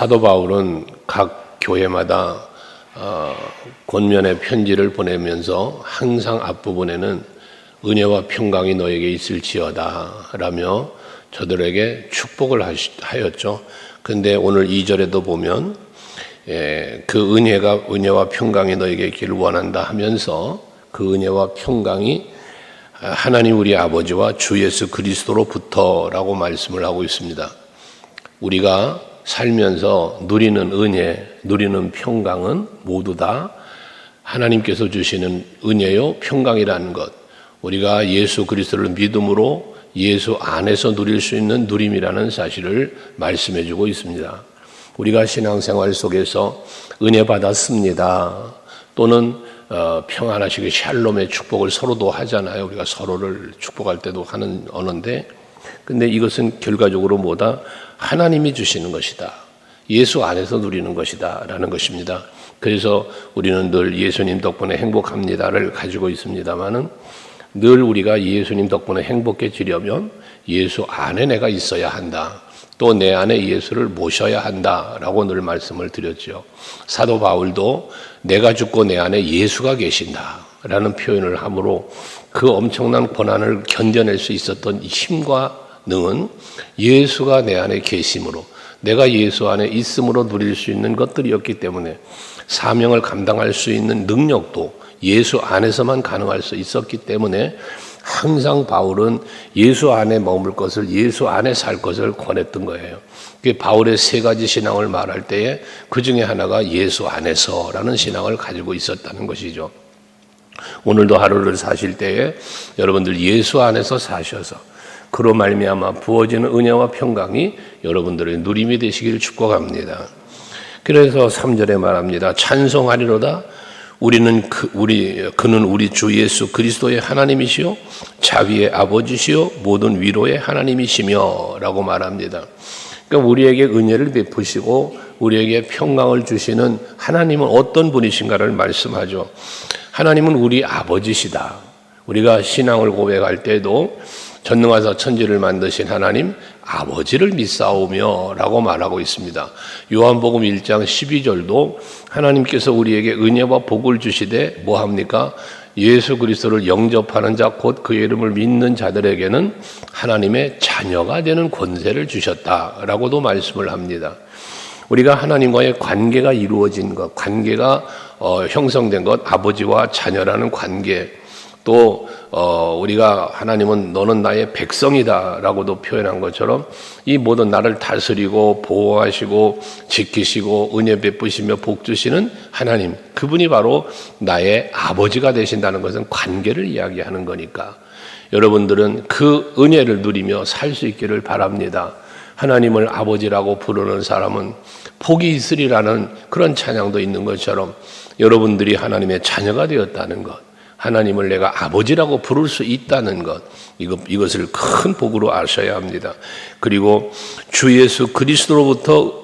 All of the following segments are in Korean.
사도 바울은 각 교회마다 권면의 편지를 보내면서 항상 앞부분에는 은혜와 평강이 너에게 있을지어다 라며 저들에게 축복을 하였죠. 근데 오늘 2절에도 보면 그 은혜와 평강이 너에게 있기를 원한다 하면서 그 은혜와 평강이 하나님 우리 아버지와 주 예수 그리스도로부터 라고 말씀을 하고 있습니다. 우리가 살면서 누리는 은혜, 누리는 평강은 모두 다 하나님께서 주시는 은혜요 평강이라는 것, 우리가 예수 그리스도를 믿음으로 예수 안에서 누릴 수 있는 누림이라는 사실을 말씀해 주고 있습니다. 우리가 신앙생활 속에서 은혜 받았습니다 또는 평안하시게 샬롬의 축복을 서로도 하잖아요. 우리가 서로를 축복할 때도 하는 언어인데, 근데 이것은 결과적으로 뭐다? 하나님이 주시는 것이다. 예수 안에서 누리는 것이다 라는 것입니다. 그래서 우리는 늘 예수님 덕분에 행복합니다를 가지고 있습니다만은 늘 우리가 예수님 덕분에 행복해지려면 예수 안에 내가 있어야 한다. 또 내 안에 예수를 모셔야 한다라고 늘 말씀을 드렸죠. 사도 바울도 내가 죽고 내 안에 예수가 계신다라는 표현을 함으로 그 엄청난 고난을 견뎌낼 수 있었던 힘과 능은 예수가 내 안에 계심으로, 내가 예수 안에 있음으로 누릴 수 있는 것들이었기 때문에 사명을 감당할 수 있는 능력도 예수 안에서만 가능할 수 있었기 때문에 항상 바울은 예수 안에 머물 것을, 예수 안에 살 것을 권했던 거예요. 그게 바울의 세 가지 신앙을 말할 때에 그 중에 하나가 예수 안에서라는 신앙을 가지고 있었다는 것이죠. 오늘도 하루를 사실 때에 여러분들 예수 안에서 사셔서 그로 말미암아 부어지는 은혜와 평강이 여러분들의 누림이 되시기를 축복합니다. 그래서 3절에 말합니다. 찬송하리로다. 그는 우리 주 예수 그리스도의 하나님이시요 자비의 아버지시요 모든 위로의 하나님이시며 라고 말합니다. 그러니까 우리에게 은혜를 베푸시고 우리에게 평강을 주시는 하나님은 어떤 분이신가를 말씀하죠. 하나님은 우리 아버지시다. 우리가 신앙을 고백할 때도 전능하사 천지를 만드신 하나님 아버지를 믿사오며 라고 말하고 있습니다. 요한복음 1장 12절도 하나님께서 우리에게 은혜와 복을 주시되 뭐합니까? 예수 그리스도를 영접하는 자 곧 그의 이름을 믿는 자들에게는 하나님의 자녀가 되는 권세를 주셨다라고도 말씀을 합니다. 우리가 하나님과의 관계가 이루어진 것, 관계가 형성된 것, 아버지와 자녀라는 관계, 또 우리가 하나님은 너는 나의 백성이다 라고도 표현한 것처럼 이 모든 나를 다스리고 보호하시고 지키시고 은혜 베푸시며 복 주시는 하나님, 그분이 바로 나의 아버지가 되신다는 것은 관계를 이야기하는 거니까 여러분들은 그 은혜를 누리며 살 수 있기를 바랍니다. 하나님을 아버지라고 부르는 사람은 복이 있으리라는 그런 찬양도 있는 것처럼 여러분들이 하나님의 자녀가 되었다는 것, 하나님을 내가 아버지라고 부를 수 있다는 것, 이것을 큰 복으로 아셔야 합니다. 그리고 주 예수 그리스도로부터,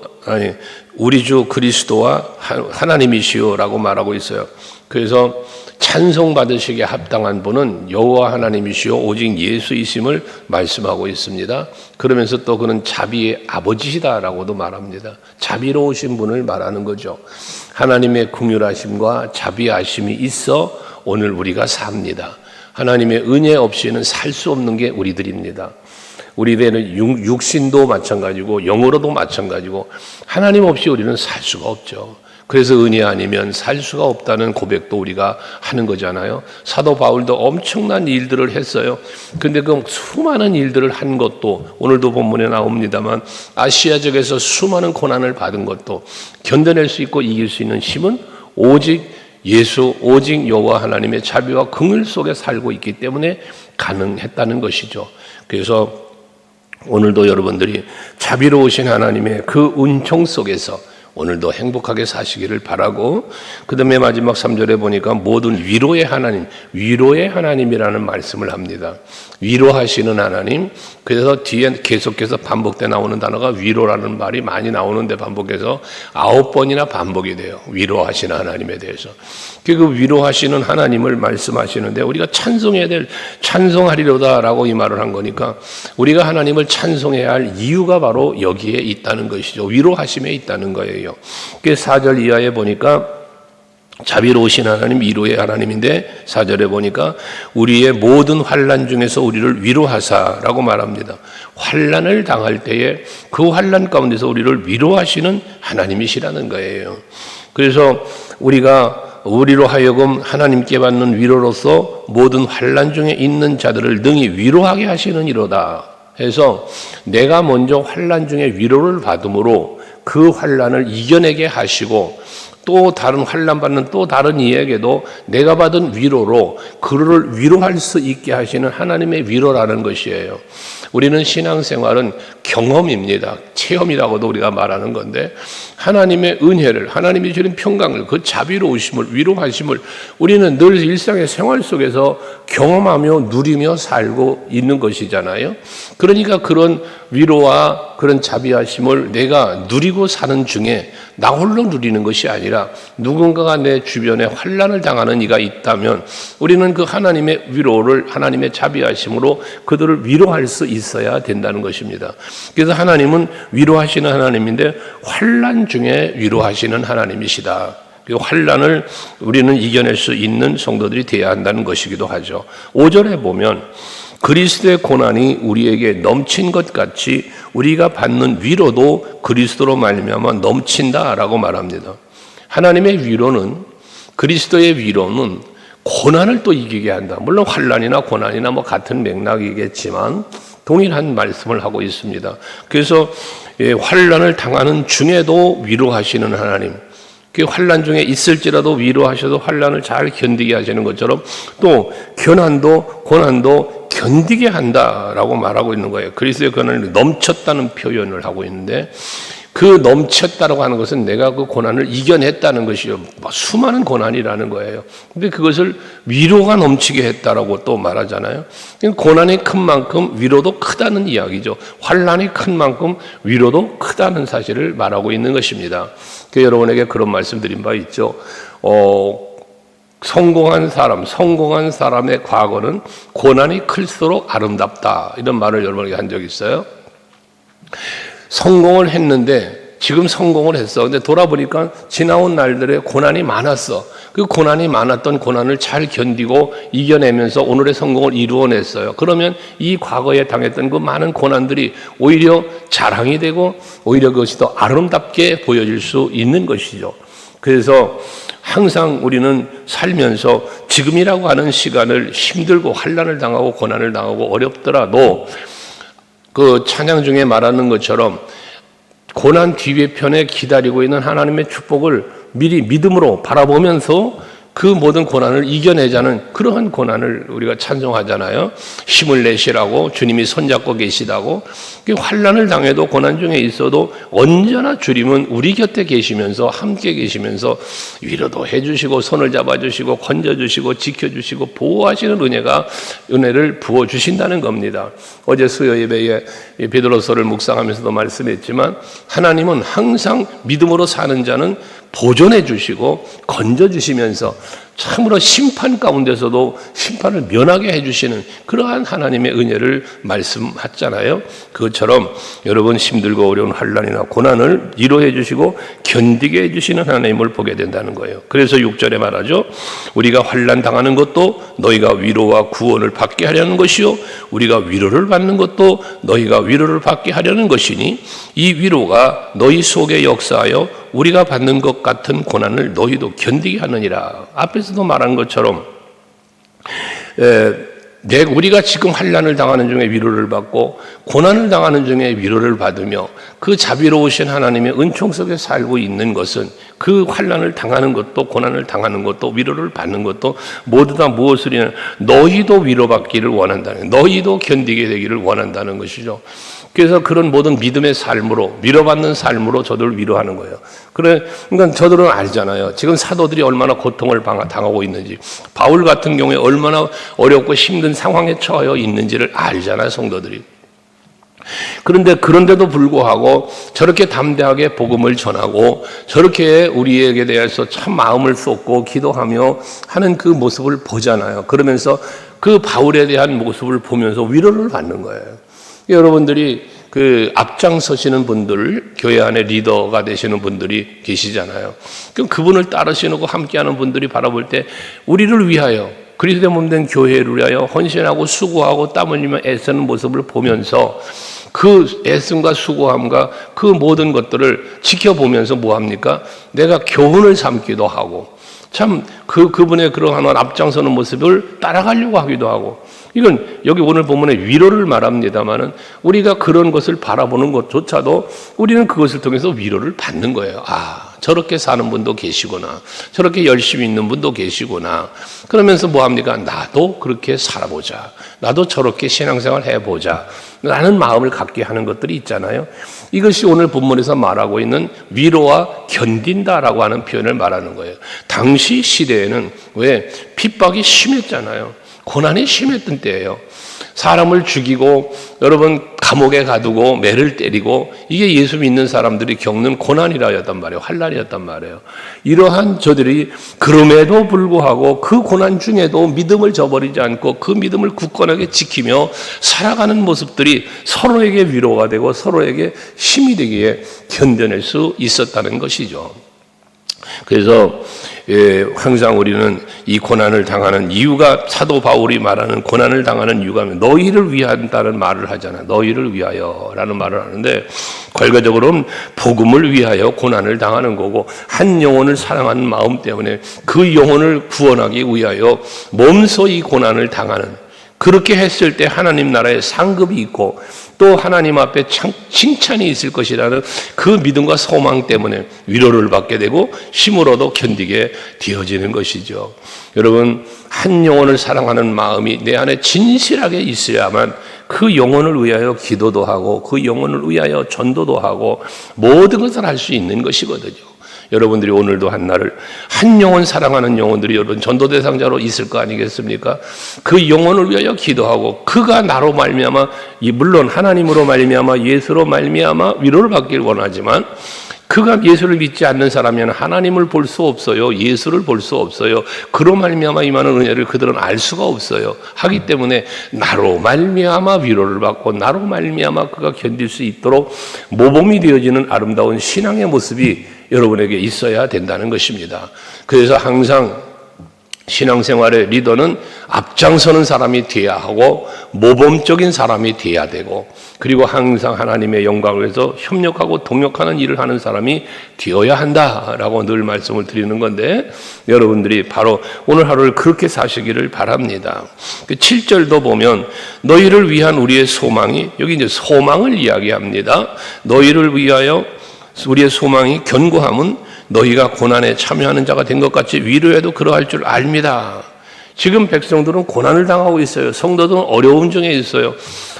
우리 주 그리스도와 하나님이시오라고 말하고 있어요. 그래서 찬송 받으시기에 합당한 분은 여호와 하나님이시오 오직 예수이심을 말씀하고 있습니다. 그러면서 또 그는 자비의 아버지시다라고도 말합니다. 자비로우신 분을 말하는 거죠. 하나님의 긍휼하심과 자비하심이 있어 오늘 우리가 삽니다. 하나님의 은혜 없이는 살 수 없는 게 우리들입니다. 우리들은 육신도 마찬가지고 영으로도 마찬가지고 하나님 없이 우리는 살 수가 없죠. 그래서 은혜 아니면 살 수가 없다는 고백도 우리가 하는 거잖아요. 사도 바울도 엄청난 일들을 했어요. 근데 그 수많은 일들을 한 것도 오늘도 본문에 나옵니다만 아시아적에서 수많은 고난을 받은 것도 견뎌낼 수 있고 이길 수 있는 힘은 오직 여호와 하나님의 자비와 긍휼 속에 살고 있기 때문에 가능했다는 것이죠. 그래서 오늘도 여러분들이 자비로우신 하나님의 그 은총 속에서 오늘도 행복하게 사시기를 바라고, 그 다음에 마지막 3절에 보니까 모든 위로의 하나님, 위로의 하나님이라는 말씀을 합니다. 위로하시는 하나님. 그래서 뒤에 계속해서 반복돼 나오는 단어가 위로라는 말이 많이 나오는데 반복해서 9번이나 반복이 돼요. 위로하시는 하나님에 대해서. 그 위로하시는 하나님을 말씀하시는데 우리가 찬송해야 될, 찬송하리로다라고 이 말을 한 거니까 우리가 하나님을 찬송해야 할 이유가 바로 여기에 있다는 것이죠. 위로하심에 있다는 거예요. 그 4절 이하에 보니까 자비로우신 하나님, 위로의 하나님인데 4절에 보니까 우리의 모든 환난 중에서 우리를 위로하사라고 말합니다. 환난을 당할 때에 그 환난 가운데서 우리를 위로하시는 하나님이시라는 거예요. 그래서 우리로 하여금 하나님께 받는 위로로서 모든 환난 중에 있는 자들을 능히 위로하게 하시는 이로다 해서 내가 먼저 환난 중에 위로를 받음으로 그 환난을 이겨내게 하시고 또 다른 환난 받는 또 다른 이에게도 내가 받은 위로로 그를 위로할 수 있게 하시는 하나님의 위로라는 것이에요. 우리는 신앙생활은 경험입니다. 체험이라고도 우리가 말하는 건데 하나님의 은혜를, 하나님이 주는 평강을, 그 자비로우심을, 위로하심을 우리는 늘 일상의 생활 속에서 경험하며 누리며 살고 있는 것이잖아요. 그러니까 그런 위로와 그런 자비하심을 내가 누리고 사는 중에 나 홀로 누리는 것이 아니라 누군가가 내 주변에 환난을 당하는 이가 있다면 우리는 그 하나님의 위로를, 하나님의 자비하심으로 그들을 위로할 수 있어야 된다는 것입니다. 그래서 하나님은 위로하시는 하나님인데 환난 중에 위로하시는 하나님이시다. 그 환난을 우리는 이겨낼 수 있는 성도들이 되어야 한다는 것이기도 하죠. 5절에 보면 그리스도의 고난이 우리에게 넘친 것 같이 우리가 받는 위로도 그리스도로 말미암아 넘친다라고 말합니다. 하나님의 위로는, 그리스도의 위로는 고난을 또 이기게 한다. 물론 환난이나 고난이나 같은 맥락이겠지만 동일한 말씀을 하고 있습니다. 그래서 환난을 당하는 중에도 위로하시는 하나님, 그 환난 중에 있을지라도 위로하셔서 환난을 잘 견디게 하시는 것처럼 또 고난도 견디게 한다라고 말하고 있는 거예요. 그리스도의 고난이 넘쳤다는 표현을 하고 있는데 그 넘쳤다라고 하는 것은 내가 그 고난을 이겨냈다는 것이요. 수많은 고난이라는 거예요. 근데 그것을 위로가 넘치게 했다라고 또 말하잖아요. 고난이 큰 만큼 위로도 크다는 이야기죠. 환난이 큰 만큼 위로도 크다는 사실을 말하고 있는 것입니다. 여러분에게 그런 말씀 드린 바 있죠. 성공한 사람의 과거는 고난이 클수록 아름답다. 이런 말을 여러분에게 한 적이 있어요. 성공을 했는데 지금 성공을 했어. 근데 돌아보니까 지나온 날들에 고난이 많았어. 그 고난이 많았던 고난을 잘 견디고 이겨내면서 오늘의 성공을 이루어냈어요. 그러면 이 과거에 당했던 그 많은 고난들이 오히려 자랑이 되고 오히려 그것이 더 아름답게 보여질 수 있는 것이죠. 그래서 항상 우리는 살면서 지금이라고 하는 시간을 힘들고 환난을 당하고 고난을 당하고 어렵더라도 그 찬양 중에 말하는 것처럼 고난 뒤편에 기다리고 있는 하나님의 축복을 미리 믿음으로 바라보면서 그 모든 고난을 이겨내자는 그러한 고난을 우리가 찬송하잖아요. 힘을 내시라고 주님이 손잡고 계시다고. 환난을 당해도 고난 중에 있어도 언제나 주님은 우리 곁에 계시면서 함께 계시면서 위로도 해주시고 손을 잡아주시고 건져주시고 지켜주시고 보호하시는 은혜를 부어주신다는 겁니다. 어제 수요 예배에 베드로서를 묵상하면서도 말씀했지만 하나님은 항상 믿음으로 사는 자는 보존해 주시고 건져 주시면서 참으로 심판 가운데서도 심판을 면하게 해주시는 그러한 하나님의 은혜를 말씀하잖아요. 그것처럼 여러분 힘들고 어려운 환난이나 고난을 위로해 주시고 견디게 해주시는 하나님을 보게 된다는 거예요. 그래서 6절에 말하죠. 우리가 환난 당하는 것도 너희가 위로와 구원을 받게 하려는 것이요 우리가 위로를 받는 것도 너희가 위로를 받게 하려는 것이니 이 위로가 너희 속에 역사하여 우리가 받는 것 같은 고난을 너희도 견디게 하느니라. 앞에서도 말한 것처럼 우리가 지금 환난을 당하는 중에 위로를 받고 고난을 당하는 중에 위로를 받으며 그 자비로우신 하나님의 은총 속에 살고 있는 것은 그 환난을 당하는 것도 고난을 당하는 것도 위로를 받는 것도 모두 다 무엇을 너희도 위로받기를 원한다는, 너희도 견디게 되기를 원한다는 것이죠. 그래서 그런 모든 믿음의 삶으로, 위로받는 삶으로 저들을 위로하는 거예요. 그러니까 저들은 알잖아요. 지금 사도들이 얼마나 고통을 당하고 있는지, 바울 같은 경우에 얼마나 어렵고 힘든 상황에 처해 있는지를 알잖아요, 성도들이. 그런데도 불구하고 저렇게 담대하게 복음을 전하고 저렇게 우리에게 대해서 참 마음을 쏟고 기도하며 하는 그 모습을 보잖아요. 그러면서 그 바울에 대한 모습을 보면서 위로를 받는 거예요. 여러분들이 그 앞장서시는 분들, 교회 안에 리더가 되시는 분들이 계시잖아요. 그럼 그분을 따르시고 함께하는 분들이 바라볼 때 우리를 위하여, 그리스도의 몸된 교회를 위하여 헌신하고 수고하고 땀 흘리며 애쓰는 모습을 보면서 그 애씀과 수고함과 그 모든 것들을 지켜보면서 뭐합니까? 내가 교훈을 삼기도 하고 참 그분의 그러한 앞장서는 모습을 따라가려고 하기도 하고, 이건 여기 오늘 본문에 위로를 말합니다마는 우리가 그런 것을 바라보는 것조차도 우리는 그것을 통해서 위로를 받는 거예요. 아, 저렇게 사는 분도 계시구나. 저렇게 열심히 있는 분도 계시구나. 그러면서 뭐합니까? 나도 그렇게 살아보자. 나도 저렇게 신앙생활 해보자. 라는 마음을 갖게 하는 것들이 있잖아요. 이것이 오늘 본문에서 말하고 있는 위로와 견딘다라고 하는 표현을 말하는 거예요. 당시 시대에는 왜 핍박이 심했잖아요. 고난이 심했던 때예요. 사람을 죽이고 여러분 감옥에 가두고 매를 때리고, 이게 예수 믿는 사람들이 겪는 고난이라였단 말이에요. 환난이었단 말이에요. 이러한 저들이 그럼에도 불구하고 그 고난 중에도 믿음을 저버리지 않고 그 믿음을 굳건하게 지키며 살아가는 모습들이 서로에게 위로가 되고 서로에게 힘이 되기에 견뎌낼 수 있었다는 것이죠. 그래서 항상 우리는 이 고난을 당하는 이유가, 사도 바울이 말하는 고난을 당하는 이유가 너희를 위한다는 말을 하잖아요. 너희를 위하여라는 말을 하는데, 결과적으로는 복음을 위하여 고난을 당하는 거고, 한 영혼을 사랑하는 마음 때문에 그 영혼을 구원하기 위하여 몸소 이 고난을 당하는, 그렇게 했을 때 하나님 나라의 상급이 있고 또 하나님 앞에 칭찬이 있을 것이라는 그 믿음과 소망 때문에 위로를 받게 되고 힘으로도 견디게 되어지는 것이죠. 여러분, 한 영혼을 사랑하는 마음이 내 안에 진실하게 있어야만 그 영혼을 위하여 기도도 하고 그 영혼을 위하여 전도도 하고 모든 것을 할 수 있는 것이거든요. 여러분들이 오늘도 한날을 한 영혼 사랑하는 영혼들이 여러분 전도 대상자로 있을 거 아니겠습니까? 그 영혼을 위하여 기도하고 그가 나로 말미암아, 물론 하나님으로 말미암아 예수로 말미암아 위로를 받길 원하지만, 그가 예수를 믿지 않는 사람이면 하나님을 볼 수 없어요. 예수를 볼 수 없어요. 그로 말미암아 임하는 은혜를 그들은 알 수가 없어요. 하기 때문에 나로 말미암아 위로를 받고 나로 말미암아 그가 견딜 수 있도록 모범이 되어지는 아름다운 신앙의 모습이 여러분에게 있어야 된다는 것입니다. 그래서 항상 신앙생활의 리더는 앞장서는 사람이 되어야 하고 모범적인 사람이 되어야 되고, 그리고 항상 하나님의 영광을 위해서 협력하고 동역하는 일을 하는 사람이 되어야 한다라고 늘 말씀을 드리는 건데, 여러분들이 바로 오늘 하루를 그렇게 사시기를 바랍니다. 7절도 보면 너희를 위한 우리의 소망이, 여기 이제 소망을 이야기합니다. 너희를 위하여 우리의 소망이 견고함은 너희가 고난에 참여하는 자가 된 것 같이 위로에도 그러할 줄 압니다. 지금 백성들은 고난을 당하고 있어요. 성도들은 어려움 중에 있어요.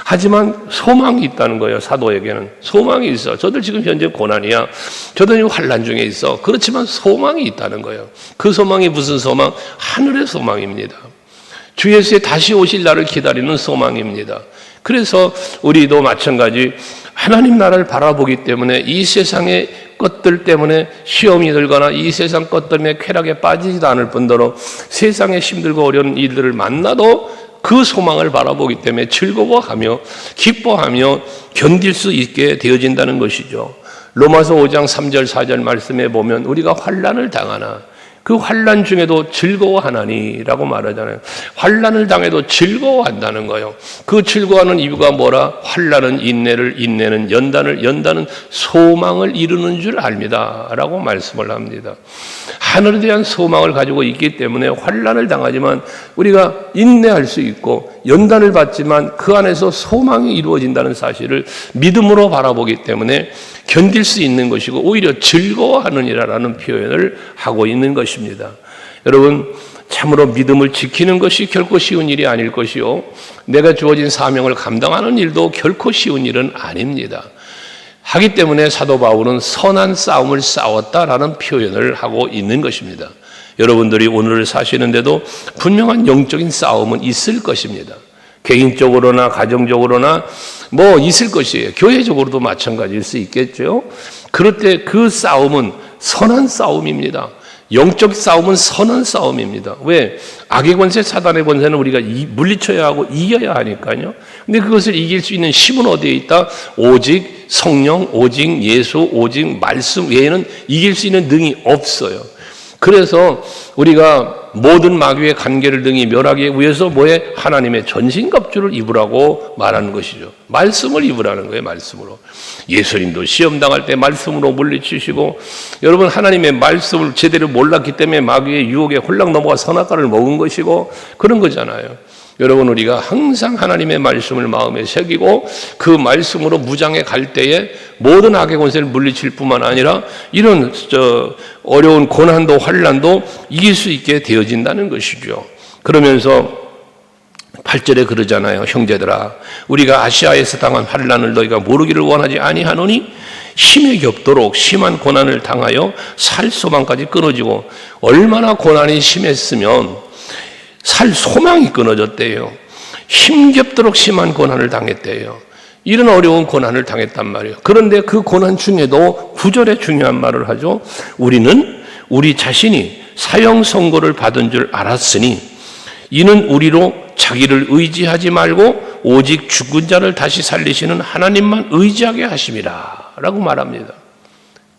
하지만 소망이 있다는 거예요. 사도에게는 소망이 있어. 저들 지금 현재 고난이야. 저들이 환난 중에 있어. 그렇지만 소망이 있다는 거예요. 그 소망이 무슨 소망? 하늘의 소망입니다. 주 예수의 다시 오실 날을 기다리는 소망입니다. 그래서 우리도 마찬가지 하나님 나라를 바라보기 때문에 이 세상의 것들 때문에 시험이 들거나 이 세상 것 때문에 쾌락에 빠지지도 않을 뿐더러 세상에 힘들고 어려운 일들을 만나도 그 소망을 바라보기 때문에 즐거워하며 기뻐하며 견딜 수 있게 되어진다는 것이죠. 로마서 5장 3절 4절 말씀에 보면 우리가 환난을 당하나 그 환난 중에도 즐거워하나니라고 말하잖아요. 환난을 당해도 즐거워한다는 거예요. 그 즐거워하는 이유가 뭐라? 환난은 인내를, 인내는 연단을, 연단은 소망을 이루는 줄 압니다라고 말씀을 합니다. 하늘에 대한 소망을 가지고 있기 때문에 환난을 당하지만 우리가 인내할 수 있고 연단을 받지만 그 안에서 소망이 이루어진다는 사실을 믿음으로 바라보기 때문에 견딜 수 있는 것이고 오히려 즐거워하느니라라는 표현을 하고 있는 것입니다. 여러분, 참으로 믿음을 지키는 것이 결코 쉬운 일이 아닐 것이요, 내가 주어진 사명을 감당하는 일도 결코 쉬운 일은 아닙니다. 하기 때문에 사도 바울은 선한 싸움을 싸웠다라는 표현을 하고 있는 것입니다. 여러분들이 오늘을 사시는데도 분명한 영적인 싸움은 있을 것입니다. 개인적으로나 가정적으로나 있을 것이에요. 교회적으로도 마찬가지일 수 있겠죠. 그럴 때 그 싸움은 선한 싸움입니다. 영적 싸움은 선한 싸움입니다. 왜? 악의 권세, 사단의 권세는 우리가 물리쳐야 하고 이겨야 하니까요. 근데 그것을 이길 수 있는 힘은 어디에 있다? 오직 성령, 오직 예수, 오직 말씀 외에는 이길 수 있는 능이 없어요. 그래서 우리가 모든 마귀의 관계를 등이 멸하기 위해서 하나님의 전신갑주를 입으라고 말하는 것이죠. 말씀을 입으라는 거예요. 말씀으로. 예수님도 시험 당할 때 말씀으로 물리치시고, 여러분 하나님의 말씀을 제대로 몰랐기 때문에 마귀의 유혹에 홀랑 넘어가 선악과를 먹은 것이고 그런 거잖아요. 여러분, 우리가 항상 하나님의 말씀을 마음에 새기고 그 말씀으로 무장해 갈 때에 모든 악의 권세를 물리칠 뿐만 아니라 이런 어려운 고난도 환난도 이길 수 있게 되어진다는 것이죠. 그러면서 8절에 그러잖아요. 형제들아, 우리가 아시아에서 당한 환난을 너희가 모르기를 원하지 아니하노니 힘에 겹도록 심한 고난을 당하여 살 소망까지 끊어지고, 얼마나 고난이 심했으면 살 소망이 끊어졌대요. 힘겹도록 심한 고난을 당했대요. 이런 어려운 고난을 당했단 말이에요. 그런데 그 고난 중에도 9절에 중요한 말을 하죠. 우리는 우리 자신이 사형 선고를 받은 줄 알았으니 이는 우리로 자기를 의지하지 말고 오직 죽은 자를 다시 살리시는 하나님만 의지하게 하심이라 라고 말합니다.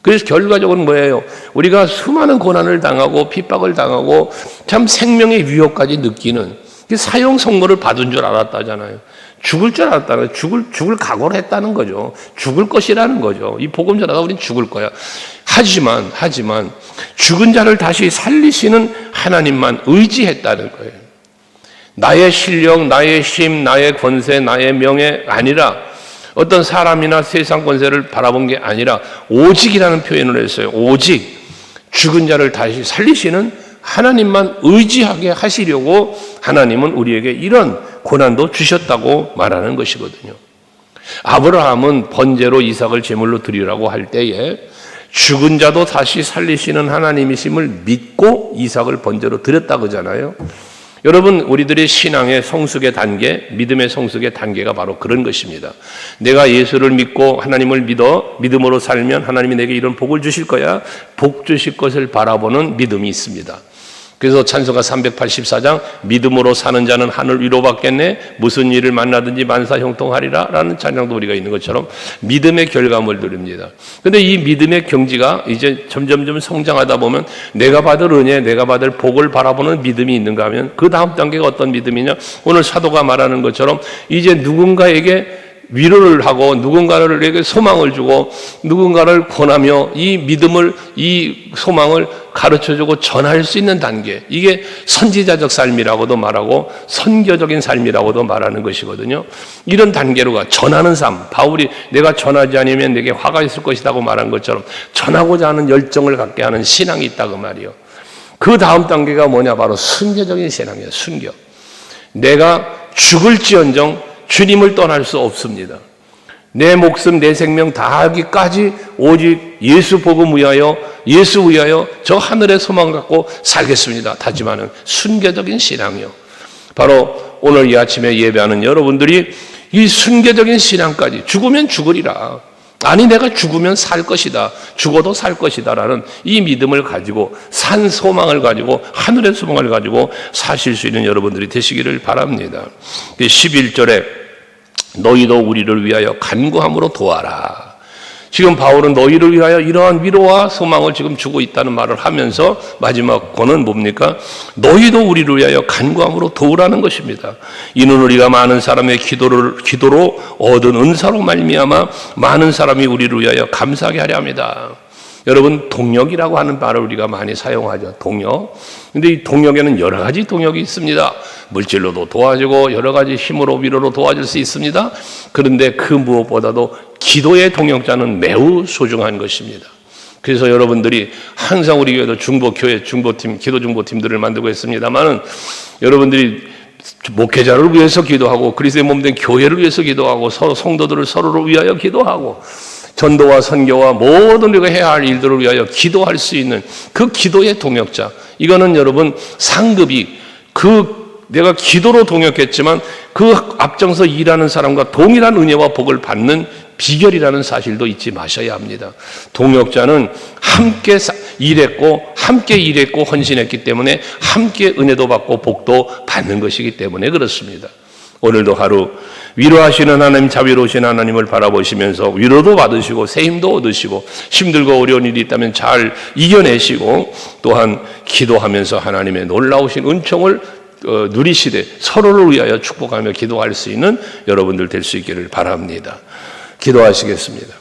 그래서 결과적으로는 뭐예요? 우리가 수많은 고난을 당하고 핍박을 당하고 참 생명의 위협까지 느끼는 사형 선고를 받은 줄 알았다잖아요. 죽을 줄 알았다는 거예요. 죽을 각오를 했다는 거죠. 죽을 것이라는 거죠. 이 복음 전하다 우린 죽을 거야. 하지만 죽은 자를 다시 살리시는 하나님만 의지했다는 거예요. 나의 실력, 나의 힘, 나의 권세, 나의 명예 아니라, 어떤 사람이나 세상 권세를 바라본 게 아니라 오직이라는 표현을 했어요. 오직 죽은 자를 다시 살리시는 하나님만 의지하게 하시려고 하나님은 우리에게 이런 고난도 주셨다고 말하는 것이거든요. 아브라함은 번제로 이삭을 제물로 드리라고 할 때에 죽은 자도 다시 살리시는 하나님이심을 믿고 이삭을 번제로 드렸다 그러잖아요. 여러분, 우리들의 신앙의 성숙의 단계, 믿음의 성숙의 단계가 바로 그런 것입니다. 내가 예수를 믿고 하나님을 믿음으로 살면 하나님이 내게 이런 복을 주실 거야, 복 주실 것을 바라보는 믿음이 있습니다. 그래서 찬송가 384장 믿음으로 사는 자는 하늘 위로 받겠네, 무슨 일을 만나든지 만사 형통하리라 라는 찬양도 우리가 있는 것처럼 믿음의 결과물들입니다. 그런데 이 믿음의 경지가 이제 점점 성장하다 보면 내가 받을 은혜, 내가 받을 복을 바라보는 믿음이 있는가 하면 그 다음 단계가 어떤 믿음이냐, 오늘 사도가 말하는 것처럼 이제 누군가에게 위로를 하고 누군가에게 소망을 주고 누군가를 권하며 이 믿음을, 이 소망을 가르쳐주고 전할 수 있는 단계, 이게 선지자적 삶이라고도 말하고 선교적인 삶이라고도 말하는 것이거든요. 이런 단계로가 전하는 삶, 바울이 내가 전하지 않으면 내게 화가 있을 것이라고 말한 것처럼 전하고자 하는 열정을 갖게 하는 신앙이 있다 그 말이요. 그 다음 단계가 뭐냐, 바로 순교적인 신앙이에요. 순교. 내가 죽을지언정 주님을 떠날 수 없습니다. 내 목숨, 내 생명 다하기까지 오직 예수 복음 위하여, 예수 위하여 저 하늘의 소망을 갖고 살겠습니다. 다짐하는 순교적인 신앙이요. 바로 오늘 이 아침에 예배하는 여러분들이 이 순교적인 신앙까지, 죽으면 죽으리라, 아니 내가 죽으면 살 것이다, 죽어도 살 것이다 라는 이 믿음을 가지고, 산 소망을 가지고, 하늘의 소망을 가지고 사실 수 있는 여러분들이 되시기를 바랍니다. 11절에 너희도 우리를 위하여 간구함으로 도와라. 지금 바울은 너희를 위하여 이러한 위로와 소망을 지금 주고 있다는 말을 하면서 마지막 권은 뭡니까? 너희도 우리를 위하여 간구함으로 도우라는 것입니다. 이는 우리가 많은 사람의 기도로 얻은 은사로 말미암아 많은 사람이 우리를 위하여 감사하게 하려 합니다. 여러분, 동력이라고 하는 말을 우리가 많이 사용하죠. 동력. 근데 이 동력에는 여러 가지 동력이 있습니다. 물질로도 도와주고 여러 가지 힘으로 위로로 도와줄 수 있습니다. 그런데 그 무엇보다도 기도의 동력자는 매우 소중한 것입니다. 그래서 여러분들이 항상 우리 교회도 중보교회 중보팀, 기도 중보팀들을 만들고 있습니다만은 여러분들이 목회자를 위해서 기도하고 그리스도의 몸된 교회를 위해서 기도하고 서로 성도들을 서로를 위하여 기도하고 전도와 선교와 모든 우리가 해야 할 일들을 위하여 기도할 수 있는 그 기도의 동역자. 이거는 여러분 상급이 내가 기도로 동역했지만 그 앞장서 일하는 사람과 동일한 은혜와 복을 받는 비결이라는 사실도 잊지 마셔야 합니다. 동역자는 함께 일했고 헌신했기 때문에 함께 은혜도 받고 복도 받는 것이기 때문에 그렇습니다. 오늘도 하루 위로하시는 하나님, 자비로우신 하나님을 바라보시면서 위로도 받으시고 새 힘도 얻으시고 힘들고 어려운 일이 있다면 잘 이겨내시고 또한 기도하면서 하나님의 놀라우신 은총을 누리시되 서로를 위하여 축복하며 기도할 수 있는 여러분들 될 수 있기를 바랍니다. 기도하시겠습니다.